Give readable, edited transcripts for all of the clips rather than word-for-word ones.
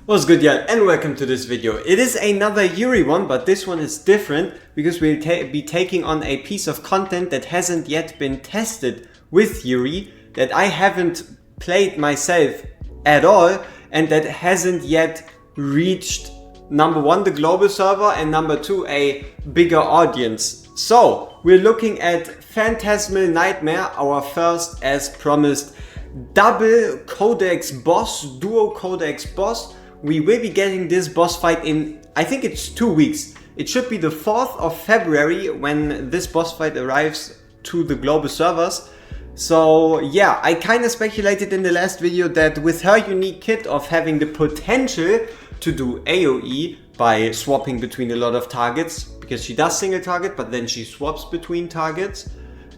What's good, y'all, and welcome to this video. It is another Yuri one, but this one is different because we'll be taking on a piece of content that hasn't yet been tested with Yuri, that I haven't played myself at all, and that hasn't yet reached number one, the global server, and number two, a bigger audience. So we're looking at Phantasmal Nightmare, our first, as promised, double Codex boss, duo Codex boss. We will be getting this boss fight in, I think it's 2 weeks. It should be the 4th of February when this boss fight arrives to the global servers. So yeah, I kind of speculated in the last video that with her unique kit of having the potential to do AoE by swapping between a lot of targets, because she does single target but then she swaps between targets,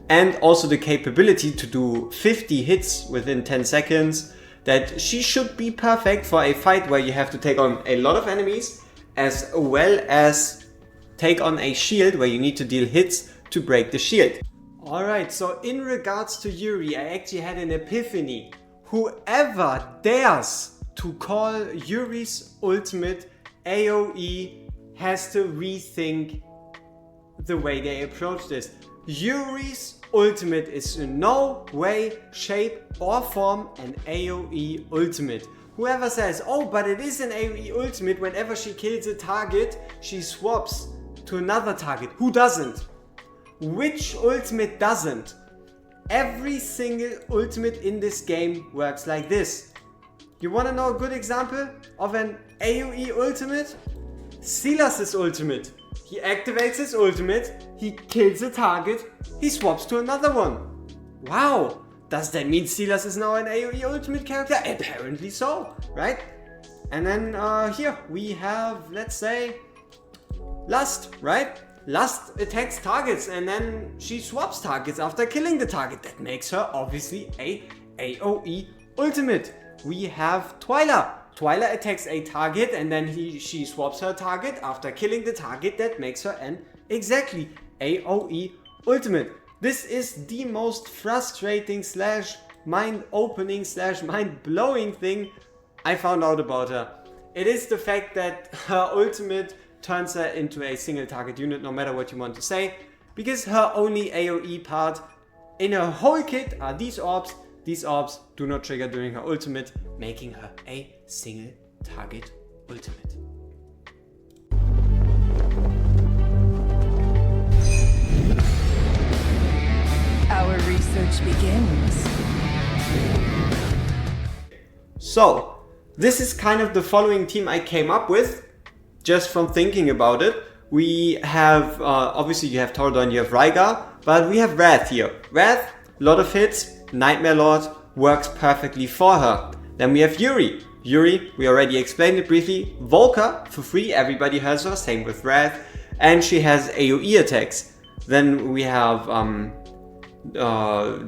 and also the capability to do 50 hits within 10 seconds, that she should be perfect for a fight where you have to take on a lot of enemies as well as take on a shield where you need to deal hits to break the shield. Alright, so in regards to Yuri, I actually had an epiphany. Whoever dares to call Yuri's ultimate AoE has to rethink the way they approach this. Yuri's ultimate is in no way, shape or form an AoE ultimate. Whoever says, oh, but it is an AoE ultimate, whenever she kills a target, she swaps to another target. Who doesn't? Which ultimate doesn't? Every single ultimate in this game works like this. You wanna know a good example of an AoE ultimate? Silas's ultimate. He activates his ultimate, he kills a target, he swaps to another one. Wow! Does that mean Silas is now an AoE ultimate character? Apparently so, right? And then here we have, let's say, Lust, right? Lust attacks targets and then she swaps targets after killing the target. That makes her obviously a AoE ultimate. We have Twyla. Twyla attacks a target and then she swaps her target after killing the target. That makes her an exactly AoE ultimate. This is the most frustrating slash mind-opening slash mind-blowing thing I found out about her. It is the fact that her ultimate turns her into a single target unit, no matter what you want to say, because her only AoE part in her whole kit are these orbs. These orbs do not trigger during her ultimate, making her a single target ultimate. Our research begins. So, this is kind of the following team I came up with, just from thinking about it. We have, obviously you have Toradon, you have Rygar, but we have Wrath here. Wrath, lot of hits, Nightmare Lord, works perfectly for her. Then we have Yuri. Yuri, we already explained it briefly. Volker, for free, everybody has her, same with Wrath. And she has AoE attacks. Then we have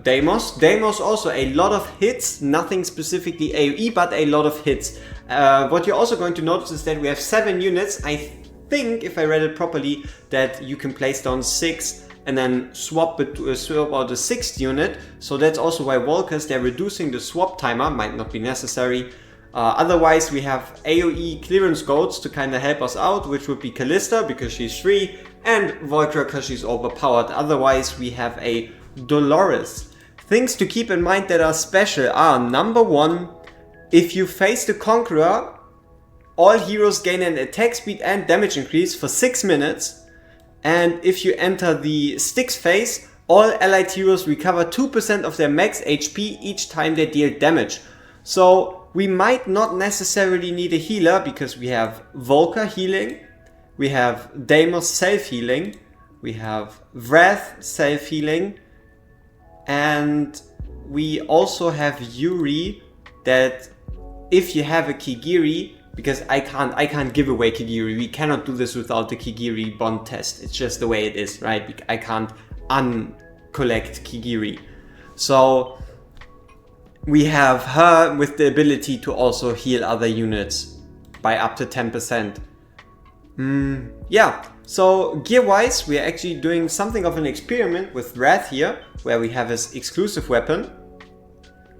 Deimos. Deimos also a lot of hits, nothing specifically AoE, but a lot of hits. What you're also going to notice is that we have 7 units. I think, if I read it properly, that you can place down 6 and then swap out the 6th unit. So that's also why Volkers, they're reducing the swap timer, might not be necessary. Otherwise we have AoE clearance goats to kind of help us out, which would be Callista because she's free, and Volker because she's overpowered. Otherwise we have a Dolores. Things to keep in mind that are special are, number 1, if you face the Conqueror, all heroes gain an attack speed and damage increase for 6 minutes. And if you enter the Styx phase, all allied heroes recover 2% of their max HP each time they deal damage. So we might not necessarily need a healer because we have Volker healing, we have Deimos self-healing, we have Wrath self-healing, and we also have Yuri that if you have a Kigiri, because I can't give away Kigiri. We cannot do this without the Kigiri bond test. It's just the way it is, right? I can't uncollect Kigiri. So we have her with the ability to also heal other units by up to 10%. Yeah, so gear-wise, we are actually doing something of an experiment with Wrath here, where we have his exclusive weapon,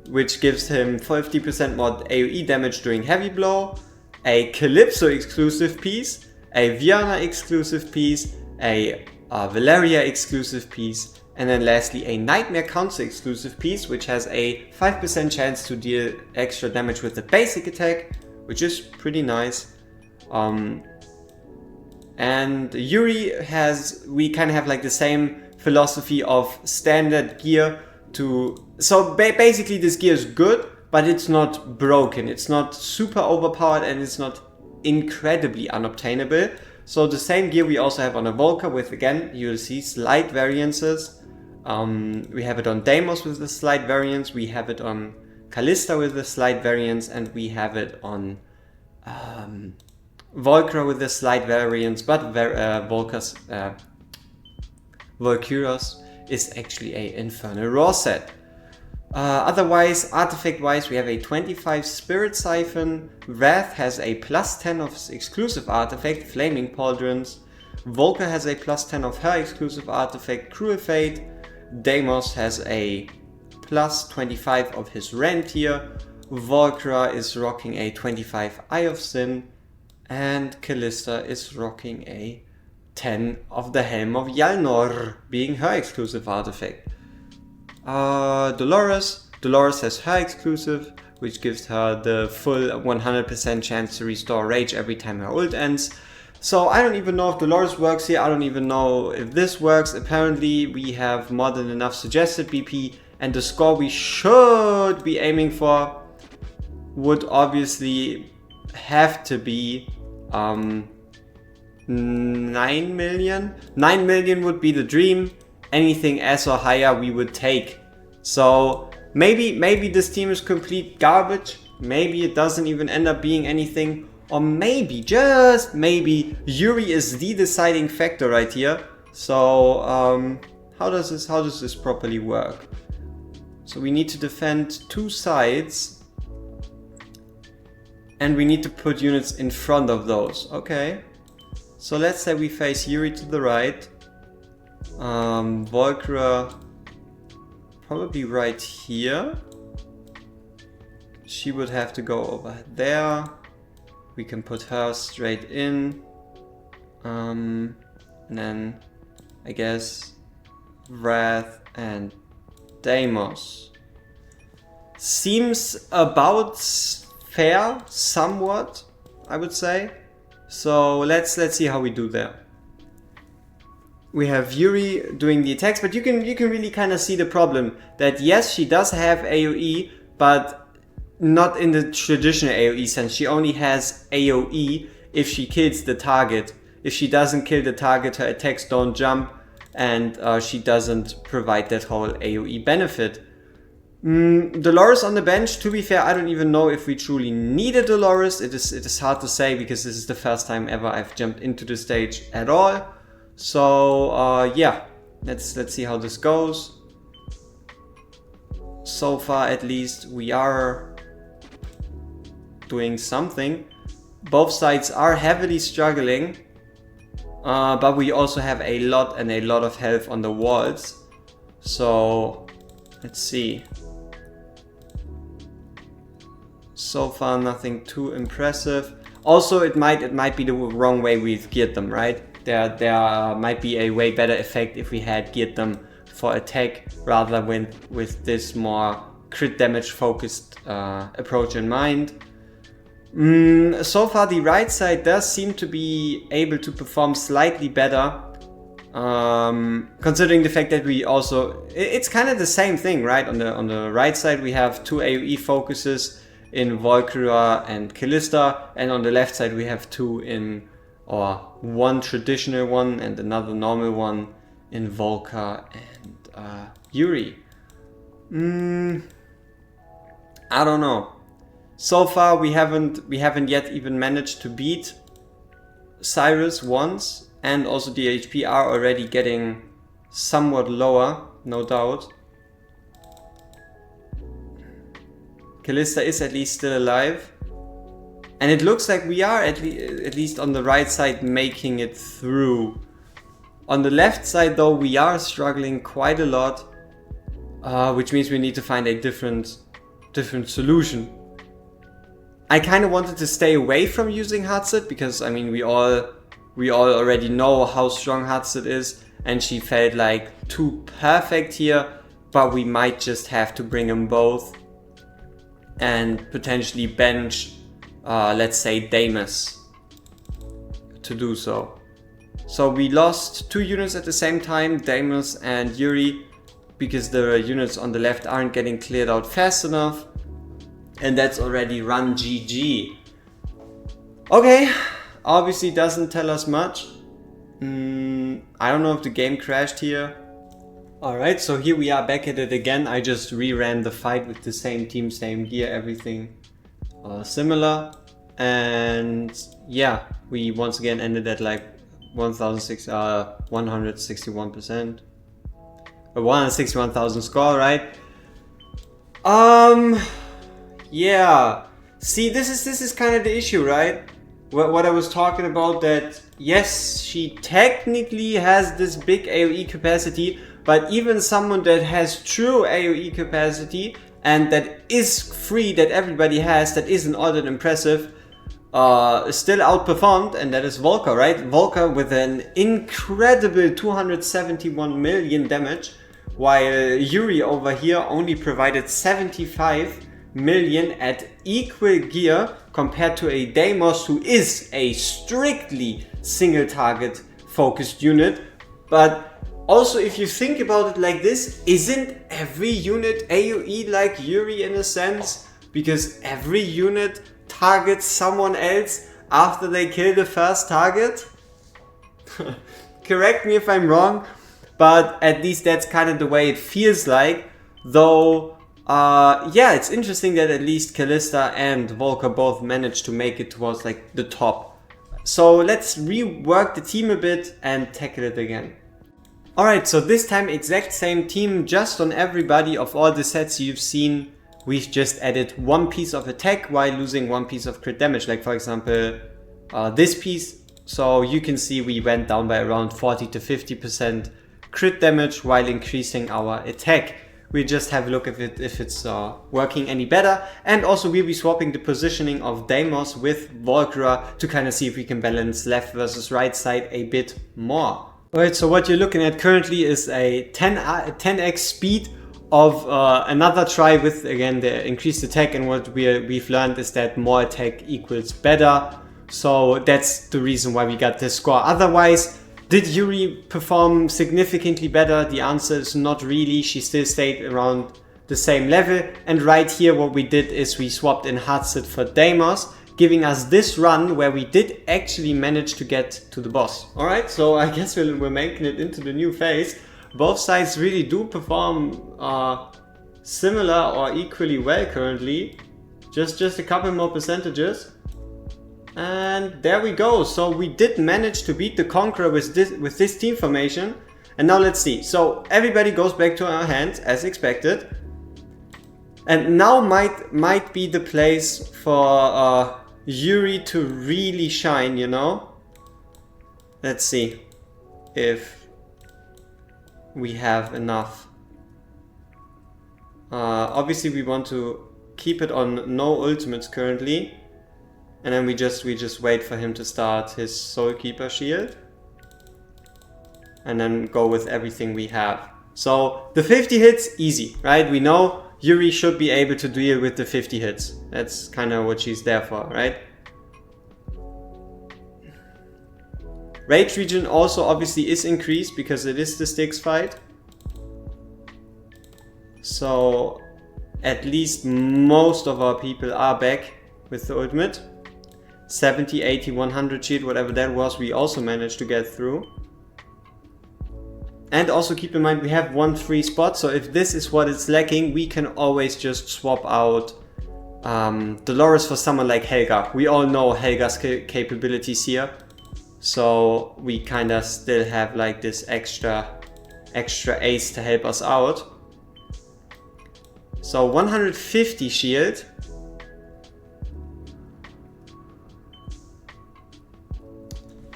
which gives him 50% more AoE damage during heavy blow, a Calypso exclusive piece, a Viana exclusive piece, a Valeria exclusive piece, and then lastly a Nightmare Council exclusive piece, which has a 5% chance to deal extra damage with the basic attack, which is pretty nice. And Yuri we kind of have like the same philosophy of standard gear so basically this gear is good, but it's not broken, it's not super overpowered, and it's not incredibly unobtainable. So the same gear we also have on a Volker with, again, you'll see slight variances. We have it on Deimos with a slight variance, we have it on Callista with a slight variance, and we have it on Volker with a slight variance, but Volkyros is actually a Infernal Roar set. Otherwise, artifact-wise, we have a 25 Spirit Siphon, Wrath has a +10 of exclusive artifact, Flaming Pauldrons, Volker has a +10 of her exclusive artifact, Cruel Fate, Deimos has a +25 of his Rant here, Volkra is rocking a 25 Eye of Sin, and Callista is rocking a 10 of the Helm of Yalnor, being her exclusive artifact. Dolores has her exclusive, which gives her the full 100% chance to restore rage every time her ult ends. So I don't even know if Dolores works here, I don't even know if this works. Apparently we have more than enough suggested BP, and the score we should be aiming for would obviously have to be 9 million. 9 million would be the dream. Anything S or higher we would take. So maybe this team is complete garbage. Maybe it doesn't even end up being anything. Or maybe, just maybe, Yuri is the deciding factor right here. So how does this properly work? So we need to defend two sides, and we need to put units in front of those. Okay. So let's say we face Yuri to the right, Volkra probably right here. She would have to go over there. We can put her straight in. And then I guess Wrath and Deimos. Seems about fair, somewhat, I would say. So let's see how we do there. We have Yuri doing the attacks, but you can really kind of see the problem that yes, she does have AoE, but not in the traditional AoE sense. She only has AoE if she kills the target. If she doesn't kill the target, her attacks don't jump, and she doesn't provide that whole AoE benefit. Dolores on the bench, to be fair, I don't even know if we truly need a Dolores. It is hard to say because this is the first time ever I've jumped into the stage at all. So yeah, let's see how this goes. So far at least we are doing something. Both sides are heavily struggling, but we also have a lot of health on the walls. So let's see. So far nothing too impressive. Also it might be the wrong way we've geared them, right? There might be a way better effect if we had geared them for attack rather than with this more crit damage focused approach in mind. So far the right side does seem to be able to perform slightly better, considering the fact that we also, it's kind of the same thing, right? On the right side we have two AoE focuses in Volkra and Callista, and on the left side we have one traditional one and another normal one in Volker and Yuri. I don't know. So far we haven't yet even managed to beat Cyrus once, and also the HP are already getting somewhat lower, no doubt. Callista is at least still alive. And it looks like we are at least on the right side making it through. On the left side though we are struggling quite a lot, which means we need to find a different solution. I kind of wanted to stay away from using Hatset because I mean we all already know how strong Hatset is, and she felt like too perfect here, but we might just have to bring them both and potentially bench let's say Damus to do so. So we lost 2 units at the same time, Damus and Yuri, because the units on the left aren't getting cleared out fast enough. And that's already run GG. Okay, obviously doesn't tell us much. I don't know if the game crashed here. Alright, so here we are back at it again. I just reran the fight with the same team, same gear, everything similar. And yeah, we once again ended at like 161%. 161,000 score, right? Yeah, see, this is kind of the issue, right? What I was talking about, that yes, she technically has this big AoE capacity, but even someone that has true AoE capacity and that is free, that everybody has, that isn't all that impressive, still outperformed, and that is Volker, right? Volker with an incredible 271 million damage, while Yuri over here only provided 75 million at equal gear compared to a Deimos, who is a strictly single target focused unit. But also, if you think about it like this, isn't every unit AoE like Yuri in a sense? Because every unit targets someone else after they kill the first target? Correct me if I'm wrong, but at least that's kind of the way it feels like. Though yeah, it's interesting that at least Callista and Volker both managed to make it towards like the top. So let's rework the team a bit and tackle it again. Alright, so this time exact same team, just on everybody of all the sets you've seen. We've just added 1 piece of attack while losing 1 piece of crit damage, like for example this piece. So you can see we went down by around 40 to 50% crit damage while increasing our attack. We just have a look if it's working any better, and also we'll be swapping the positioning of Deimos with Volker to kind of see if we can balance left versus right side a bit more. Alright, so what you're looking at currently is a 10x speed of another try with, again, the increased attack, and what we've learned is that more attack equals better. So that's the reason why we got this score. Otherwise, did Yuri perform significantly better? The answer is not really. She still stayed around the same level. And right here what we did is we swapped in Hatset for Deimos, giving us this run where we did actually manage to get to the boss. Alright, so I guess we're making it into the new phase. Both sides really do perform similar or equally well currently. Just a couple more percentages. And there we go. So we did manage to beat the Conqueror with this team formation. And now let's see. So everybody goes back to our hands as expected. And now might be the place for Yuri to really shine, you know? Let's see if we have enough. Obviously we want to keep it on no ultimates currently. And then we just wait for him to start his Soulkeeper shield. And then go with everything we have. So the 50 hits, easy, right? We know Yuri should be able to deal with the 50 hits. That's kind of what she's there for, right? Rage region also obviously is increased because it is the Styx fight. So at least most of our people are back with the ultimate. 70, 80, 100 shield, whatever that was, we also managed to get through. And also keep in mind we have 1 free spot, so if this is what it's lacking, we can always just swap out Dolores for someone like Helga. We all know Helga's capabilities here, so we kind of still have like this extra ace to help us out. So 150 shield.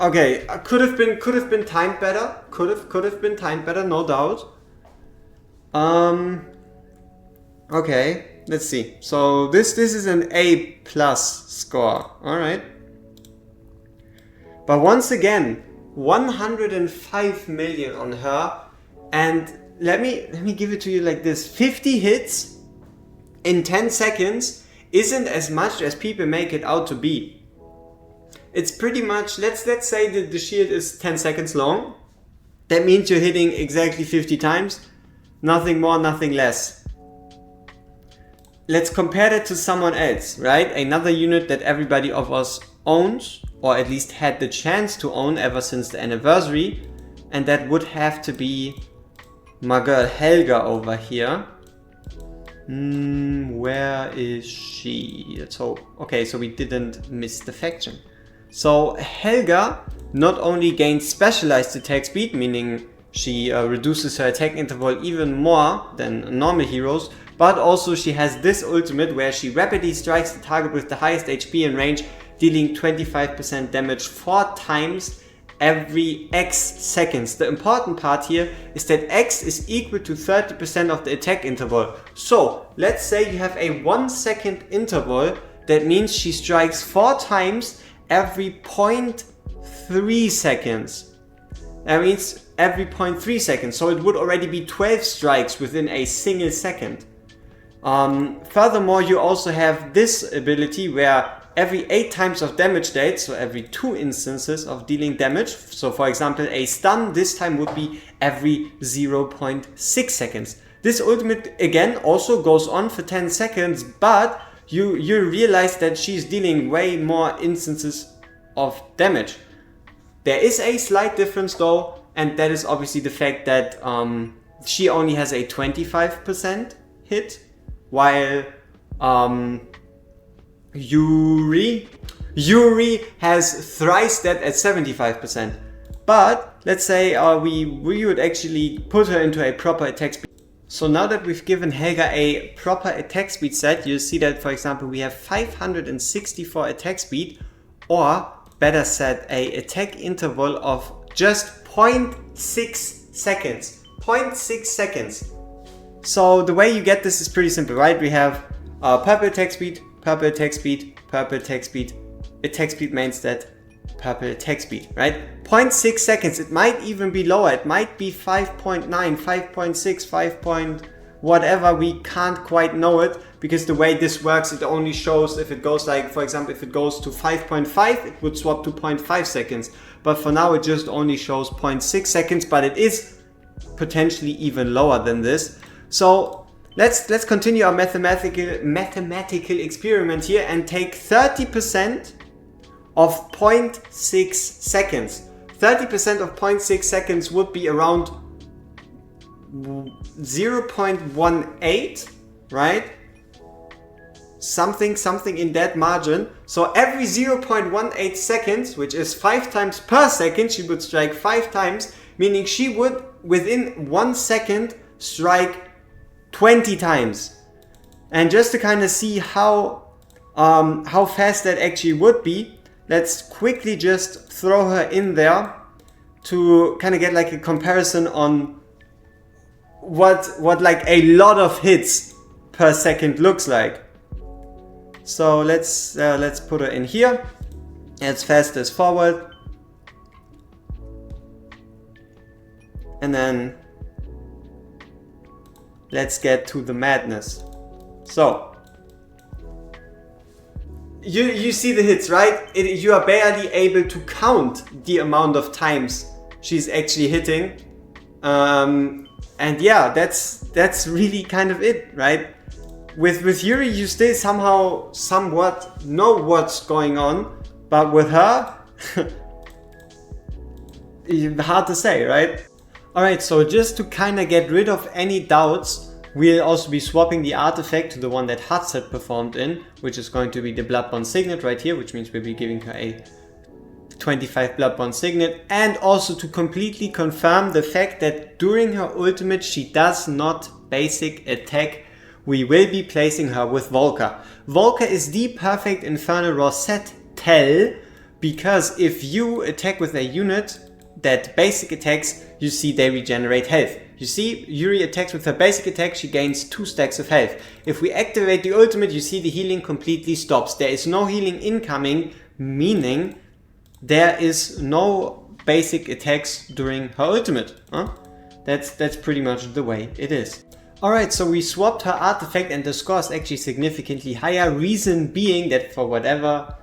Okay, could have been timed better. Could have been timed better, no doubt. Okay. let's see. So this is an A+ score. All right. But once again, 105 million on her, and let me give it to you like this: 50 hits in 10 seconds isn't as much as people make it out to be. It's pretty much, let's say that the shield is 10 seconds long. That means you're hitting exactly 50 times, nothing more, nothing less. Let's compare that to someone else, right? Another unit that everybody of us owns, or at least had the chance to own ever since the anniversary, and that would have to be my girl Helga over here. Where is she? Let's hope. Okay, so we didn't miss the faction. So Helga not only gains specialized attack speed, meaning she reduces her attack interval even more than normal heroes, but also she has this ultimate where she rapidly strikes the target with the highest HP and range, dealing 25% damage 4 times every X seconds. The important part here is that X is equal to 30% of the attack interval. So let's say you have a 1 second interval, that means she strikes 4 times every 0.3 seconds. That means every 0.3 seconds, so it would already be 12 strikes within a single second. Furthermore, you also have this ability where every 8 times of damage dealt, so every 2 instances of dealing damage, so for example a stun, this time would be every 0.6 seconds. This ultimate again also goes on for 10 seconds, but you realize that she's dealing way more instances of damage. There is a slight difference though, and that is obviously the fact that she only has a 25% hit, while Yuri has thrice that at 75%. But let's say we would actually put her into a proper attack speed. So now that we've given Helga a proper attack speed set, you see that, for example, we have 564 attack speed, or better said, a attack interval of just 0.6 seconds. 0.6 seconds. So the way you get this is pretty simple, right? We have purple attack speed, purple attack speed, purple attack speed, attack speed main stat, purple attack speed, right? 0.6 seconds, it might even be lower, it might be 5.9, 5.6, 5. Whatever, we can't quite know it, because the way this works, it only shows if it goes like, for example, if it goes to 5.5, it would swap to 0.5 seconds. But for now, it just only shows 0.6 seconds, but it is potentially even lower than this. So let's continue our mathematical experiment here and take 30% of 0.6 seconds. 30% of 0.6 seconds would be around 0.18, right? Something in that margin. So every 0.18 seconds, which is 5 times per second, she would strike 5 times, meaning she would within 1 second strike 20 times. And just to kind of see how fast that actually would be, let's quickly just throw her in there to kind of get like a comparison on what like a lot of hits per second looks like. So let's put her in here as fast as forward, and then let's get to the madness. So you see the hits, right? You are barely able to count the amount of times she's actually hitting, and yeah, that's really kind of it, right? With Yuri, you still somewhat know what's going on, but with her, hard to say, right? Alright, so just to kind of get rid of any doubts, we'll also be swapping the artifact to the one that Hutz had performed in, which is going to be the Bloodborne Signet right here, which means we'll be giving her a 25 Bloodborne Signet, and also to completely confirm the fact that during her ultimate she does not basic attack, we will be placing her with Volker. Volker is the perfect Infernal Rosette tell, because if you attack with a unit that basic attacks, you see they regenerate health. You see, Yuri attacks with her basic attack, she gains 2 stacks of health. If we activate the ultimate, you see the healing completely stops. There is no healing incoming, meaning there is no basic attacks during her ultimate. That's pretty much the way it is. Alright, so we swapped her artifact and the score is actually significantly higher. Reason being that for whatever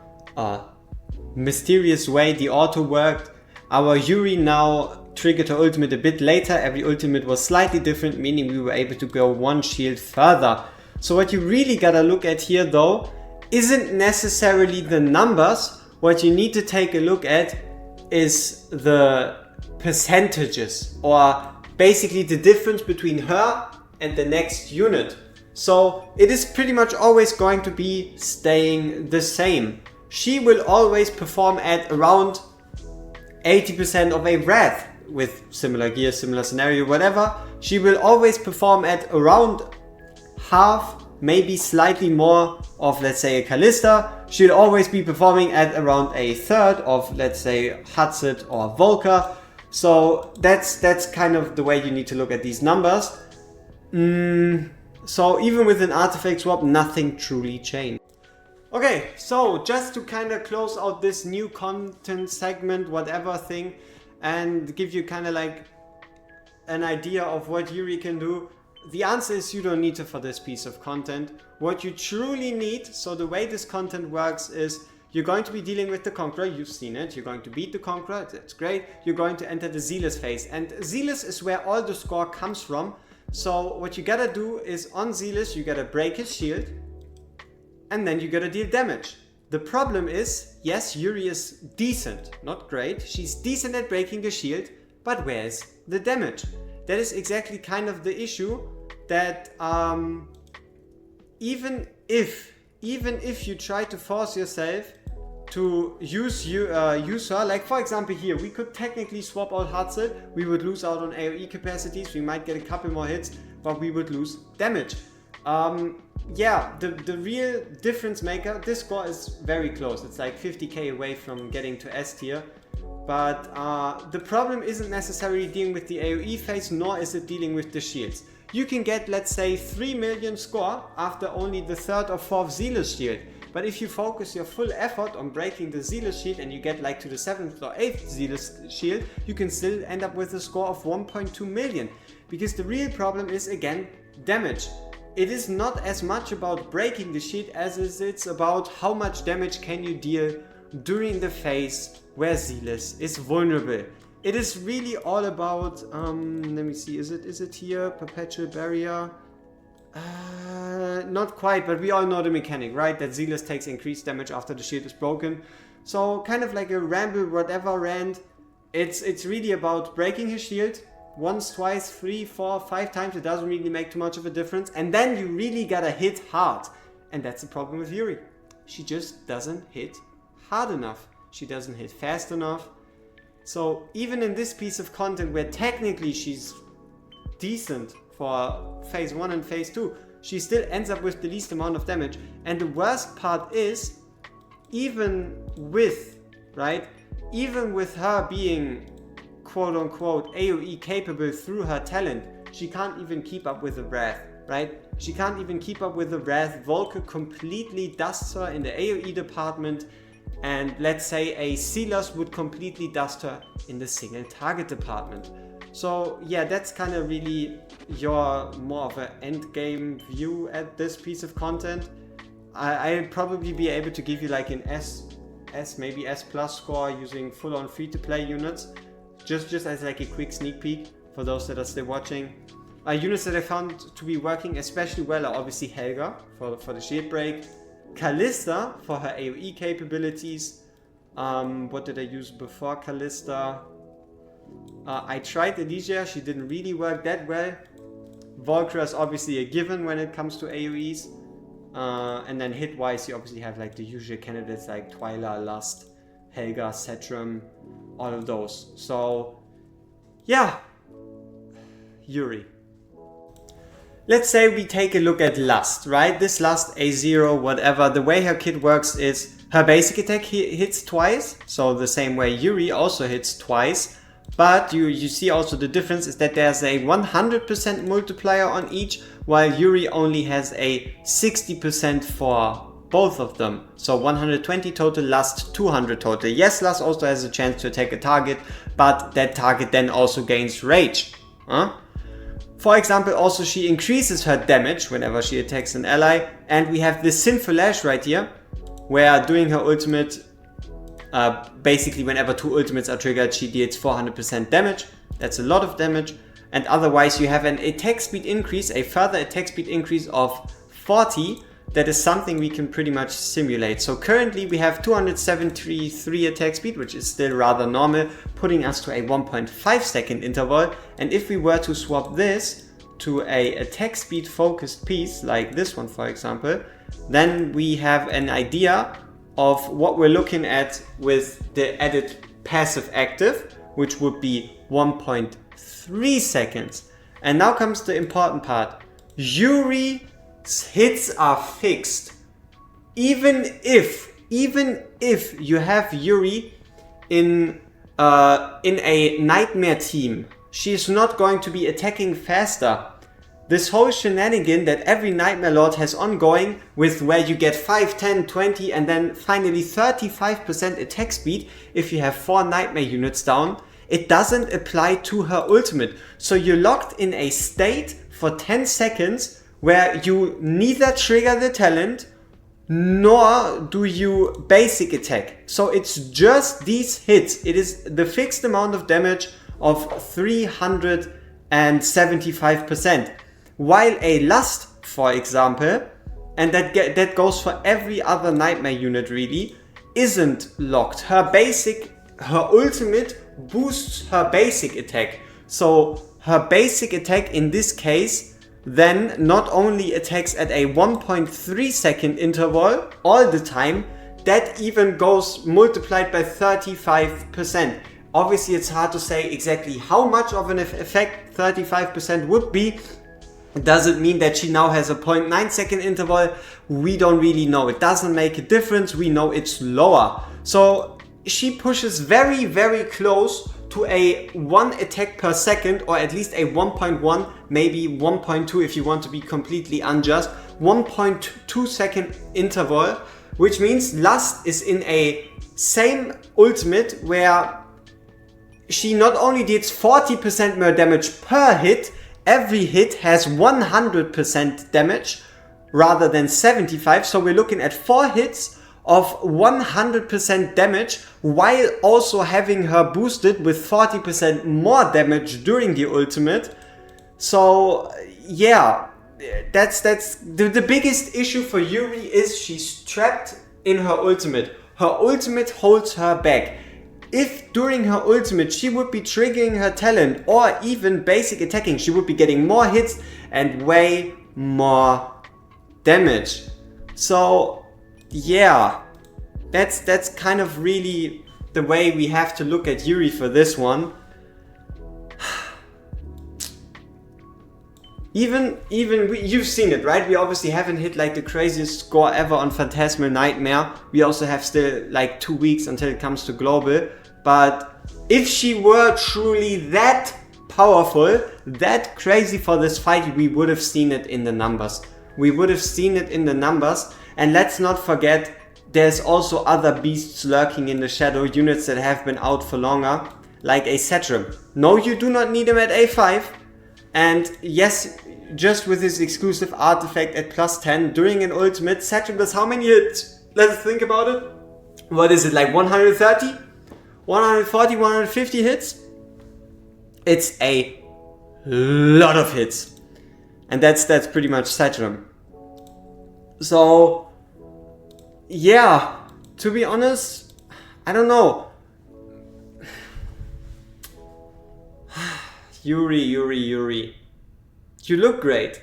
mysterious way the auto worked, our Yuri now triggered her ultimate a bit later. Every ultimate was slightly different, meaning we were able to go 1 shield further. So what you really gotta look at here though isn't necessarily the numbers. What you need to take a look at is the percentages, or basically the difference between her and the next unit. So it is pretty much always going to be staying the same. She will always perform at around 80% of a Wrath with similar gear, similar scenario, whatever. She will always perform at around half, maybe slightly more of, let's say, a Callista. She'll always be performing at around a third of, let's say, Hatset or Volker. So that's kind of the way you need to look at these numbers. So even with an artifact swap, nothing truly changed. Okay, so just to kind of close out this new content segment, whatever thing, and give you kind of like an idea of what Yuri can do. The answer is you don't need to for this piece of content. What you truly need, so the way this content works is you're going to be dealing with the Conqueror, you've seen it, you're going to beat the Conqueror, that's great. You're going to enter the Zealous phase, and Zealous is where all the score comes from. So what you gotta do is on Zealous, you gotta break his shield, and then you gotta deal damage. The problem is, yes, Yuri is decent, not great. She's decent at breaking the shield, but where's the damage? That is exactly kind of the issue, that even if you try to force yourself to use her, like for example here, we could technically swap out Hatzel, we would lose out on AoE capacities, we might get a couple more hits, but we would lose damage. Yeah, the real difference maker, this score is very close, it's like 50k away from getting to S tier, but the problem isn't necessarily dealing with the AoE phase, nor is it dealing with the shields. You can get, let's say, 3 million score after only the 3rd or 4th Zealous shield, but if you focus your full effort on breaking the Zealous shield and you get like to the 7th or 8th Zealous shield, you can still end up with a score of 1.2 million, because the real problem is, again, damage. It is not as much about breaking the shield as it's about how much damage can you deal during the phase where Zealous is vulnerable. It is really all about, let me see, is it here, Perpetual Barrier? Not quite, but we all know the mechanic, right? That Zealous takes increased damage after the shield is broken. So kind of like a ramble, whatever Rant, it's really about breaking his shield. Once, twice, 3, 4, 5 times, it doesn't really make too much of a difference. And then you really gotta hit hard. And that's the problem with Yuri. She just doesn't hit hard enough. She doesn't hit fast enough. So even in this piece of content where technically she's decent for phase 1 and phase 2, she still ends up with the least amount of damage. And the worst part is, even with her being quote-unquote AoE capable through her talent, she can't even keep up with the Wrath, right? She can't even keep up with the Wrath. Volker completely dusts her in the AoE department, and let's say a Silas would completely dust her in the single target department. So yeah, that's kind of really your more of an end game view at this piece of content. I'll probably be able to give you like an S, maybe S plus score using full-on free-to-play units. Just as like a quick sneak peek for those that are still watching. Units that I found to be working especially well are obviously Helga for the shield break, Callista for her AoE capabilities. What did I use before Callista? I tried Elysia, she didn't really work that well. Volker is obviously a given when it comes to AoEs. And then hit wise you obviously have like the usual candidates like Twyla, Lust, Helga, Setram, all of those. So yeah, Yuri. Let's say we take a look at Lust, right? This Lust A0, whatever, the way her kit works is her basic attack hits twice, so the same way Yuri also hits twice, But you see also the difference is that there's a 100% multiplier on each, while Yuri only has a 60% for both of them. So 120 total, Lust 200 total. Yes, Lust also has a chance to attack a target, but that target then also gains rage. For example, also she increases her damage whenever she attacks an ally, and we have this Sinful Lash right here, where doing her ultimate, basically whenever 2 ultimates are triggered, she deals 400% damage. That's a lot of damage. And otherwise you have an attack speed increase, a further attack speed increase of 40. That is something we can pretty much simulate. So currently we have 273 attack speed, which is still rather normal, putting us to a 1.5 second interval. And if we were to swap this to a attack speed focused piece, like this one for example, then we have an idea of what we're looking at with the added passive active, which would be 1.3 seconds. And now comes the important part. Yuri's hits are fixed. Even if you have Yuri in a nightmare team, she's not going to be attacking faster. This whole shenanigan that every Nightmare Lord has ongoing, with where you get 5, 10, 20 and then finally 35% attack speed if you have 4 Nightmare units down, it doesn't apply to her ultimate. So you're locked in a state for 10 seconds where you neither trigger the talent nor do you basic attack. So it's just these hits. It is the fixed amount of damage of 375%. While a Lust, for example, and that goes for every other Nightmare unit really, isn't locked. Her ultimate boosts her basic attack. So her basic attack in this case then not only attacks at a 1.3 second interval all the time, that even goes multiplied by 35%. Obviously it's hard to say exactly how much of an effect 35% would be. Does it mean that she now has a 0.9 second interval? We don't really know. It doesn't make a difference. We know it's lower. So she pushes very, very close to a 1 attack per second, or at least a 1.1, maybe 1.2 if you want to be completely unjust, 1.2 second interval, which means Lust is in a same ultimate where she not only deals 40% more damage per hit, every hit has 100% damage rather than 75. So we're looking at 4 hits of 100% damage while also having her boosted with 40% more damage during the ultimate. So yeah, that's the biggest issue for Yuri is she's trapped in her ultimate. Her ultimate holds her back. If during her ultimate she would be triggering her talent or even basic attacking, she would be getting more hits and way more damage. So yeah, that's kind of really the way we have to look at Yuri for this one. Even you've seen it, right? We obviously haven't hit like the craziest score ever on Phantasmal Nightmare. We also have still like 2 weeks until it comes to global. But if she were truly that powerful, that crazy for this fight, we would have seen it in the numbers. We would have seen it in the numbers. And let's not forget, there's also other beasts lurking in the shadow, units that have been out for longer, like a Cetrum. No, you do not need him at A5. And yes, just with his exclusive artifact at plus 10 during an ultimate, Cetrum does how many hits? Let's think about it. What is it, like 130? 140, 150 hits? It's a lot of hits. And that's pretty much Cetrum. So yeah, to be honest, I don't know. Yuri. You look great.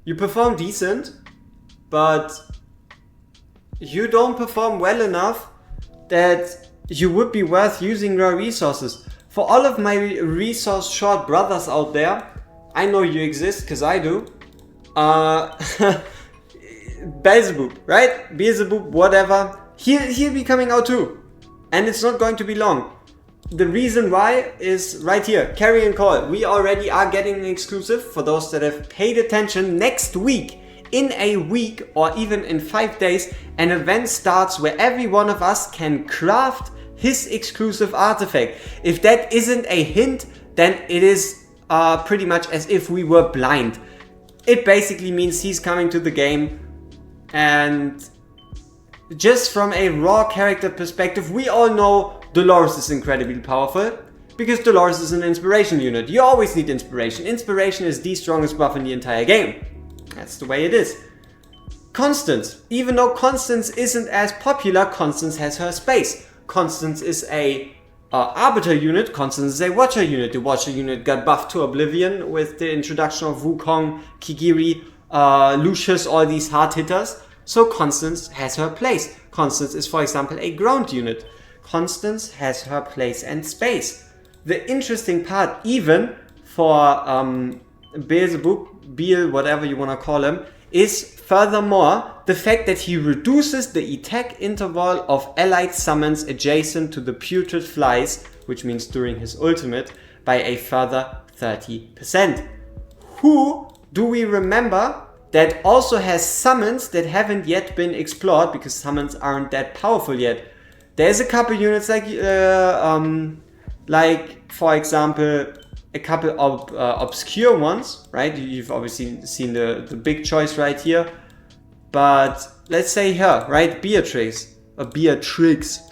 You perform decent, but you don't perform well enough that you would be worth using your resources. For all of my resource short brothers out there, I know you exist because I do. Beelzebub, right? Beelzebub, whatever. He'll be coming out too. And it's not going to be long. the reason why is right here. Carrion Call. We already are getting an exclusive for those that have paid attention. Next week, in a week or even in 5 days, an event starts where every one of us can craft his exclusive artifact. If that isn't a hint, then it is pretty much as if we were blind. It basically means he's coming to the game, and just from a raw character perspective, we all know Dolores is incredibly powerful because Dolores is an inspiration unit. You always need inspiration. Inspiration is the strongest buff in the entire game. That's the way it is. Constance. Even though Constance isn't as popular, Constance has her space. Constance is a Arbiter unit. Constance is a Watcher unit. The Watcher unit got buffed to Oblivion with the introduction of Wukong, Kigiri, Lucius, all these hard hitters. So Constance has her place. Constance is, for example, a ground unit. Constance has her place and space. The interesting part, even for Beelzebub, Beel, whatever you want to call him, is furthermore the fact that he reduces the attack interval of allied summons adjacent to the putrid flies, which means during his ultimate, by a further 30%. Who do we remember that also has summons that haven't yet been explored because summons aren't that powerful yet? There's a couple units like for example, a couple of obscure ones, right? You've obviously seen the big choice right here. But let's say her, right? Beatrix.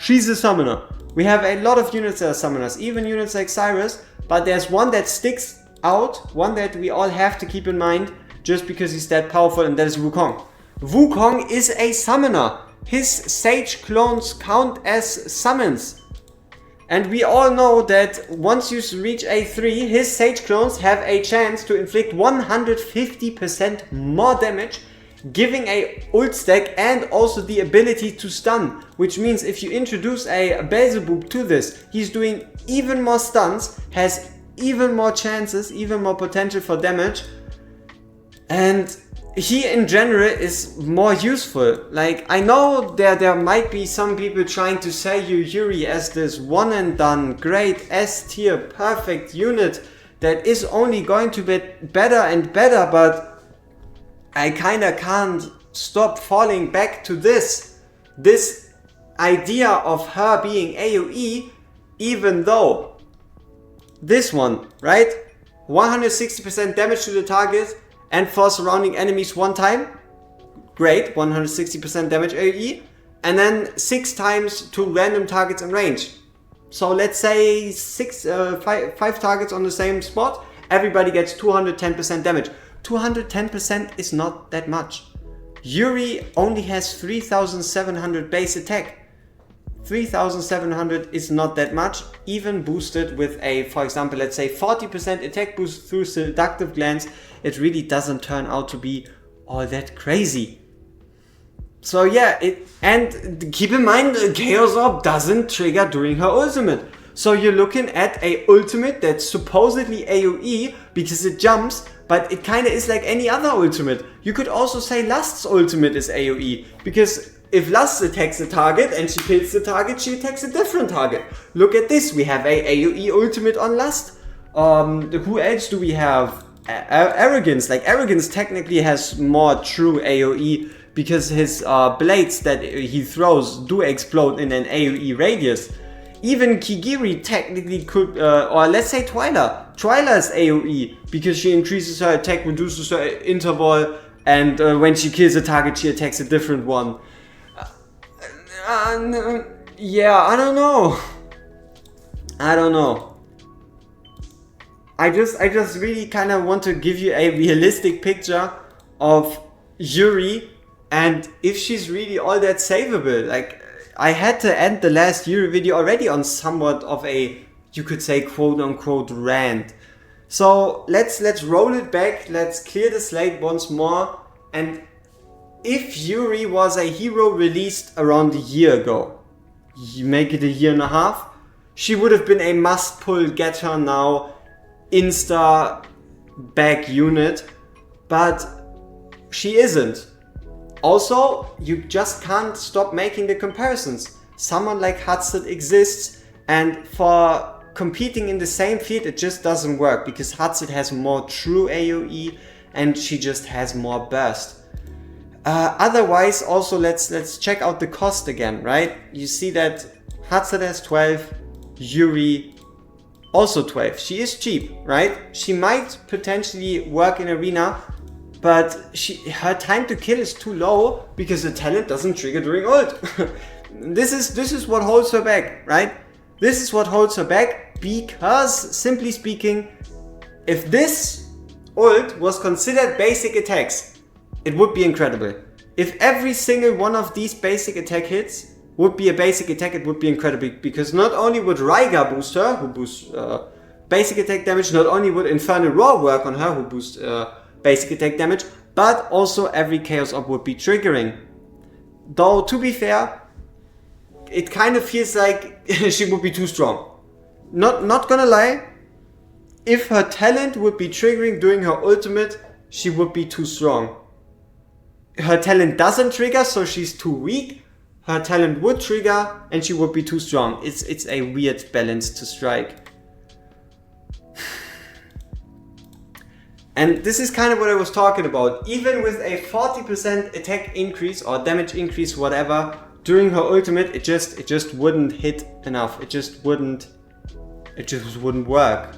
She's a summoner. We have a lot of units that are summoners, even units like Cyrus. But there's one that sticks out, one that we all have to keep in mind just because he's that powerful, and that is Wukong. Wukong is a summoner. His Sage clones count as summons. And we all know that once you reach A3, his Sage clones have a chance to inflict 150% more damage, giving a ult stack and also the ability to stun. Which means if you introduce a Beelzebub to this, he's doing even more stuns, has even more chances, even more potential for damage. And he in general is more useful. Like, I know there might be some people trying to sell you Yuri as this one and done, great S tier, perfect unit that is only going to get better and better, but I kinda can't stop falling back to this idea of her being AoE, even though this one, right? 160% damage to the target and for surrounding enemies one time. Great, 160% damage AoE. And then 6 times to random targets in range. So let's say 5 targets on the same spot. Everybody gets 210% damage. 210% is not that much. Yuri only has 3,700 base attack. 3,700 is not that much, even boosted with a, for example, let's say 40% attack boost through seductive glance. It really doesn't turn out to be all that crazy. So yeah, and keep in mind, Chaos Orb doesn't trigger during her ultimate. So you're looking at a ultimate that's supposedly AoE because it jumps, but it kind of is like any other ultimate. You could also say Lust's ultimate is AoE, because if Lust attacks a target and she kills the target, she attacks a different target. Look at this, we have a AoE ultimate on Lust. Who else do we have? Arrogance. Like, Arrogance technically has more true AoE because his blades that he throws do explode in an AoE radius. Even Kigiri technically could, or let's say Twyla. Twyla is AoE because she increases her attack, reduces her interval, and when she kills a target, she attacks a different one. Yeah, I don't know. I just really kind of want to give you a realistic picture of Yuri and if she's really all that savable. Like, I had to end the last Yuri video already on somewhat of a, you could say, quote unquote rant. So let's roll it back, let's clear the slate once more. And if Yuri was a hero released around a year ago, you make it a year and a half, she would have been a must pull, get her now, insta back unit, but she isn't. Also, you just can't stop making the comparisons. Someone like Hudson exists, And for competing in the same field, it just doesn't work because Hatset has more true AoE and she just has more burst. Otherwise, also let's check out the cost again, right? You see that Hatset has 12, Yuri also 12. She is cheap, right? She might potentially work in arena, but her time to kill is too low because the talent doesn't trigger during ult. This is what holds her back, right? This is what holds her back because, simply speaking, if this ult was considered basic attacks, it would be incredible. If every single one of these basic attack hits would be a basic attack, it would be incredible because not only would Raiga boost her, who boosts basic attack damage, not only would Infernal Roar work on her, who boosts basic attack damage, but also every Chaos Orb would be triggering. Though, to be fair, it kind of feels like she would be too strong. Not gonna lie, if her talent would be triggering during her ultimate, she would be too strong. Her talent doesn't trigger, so she's too weak. Her talent would trigger, and she would be too strong. It's a weird balance to strike. And this is kind of what I was talking about. Even with a 40% attack increase or damage increase, whatever, during her ultimate, it just wouldn't hit enough. It just wouldn't work.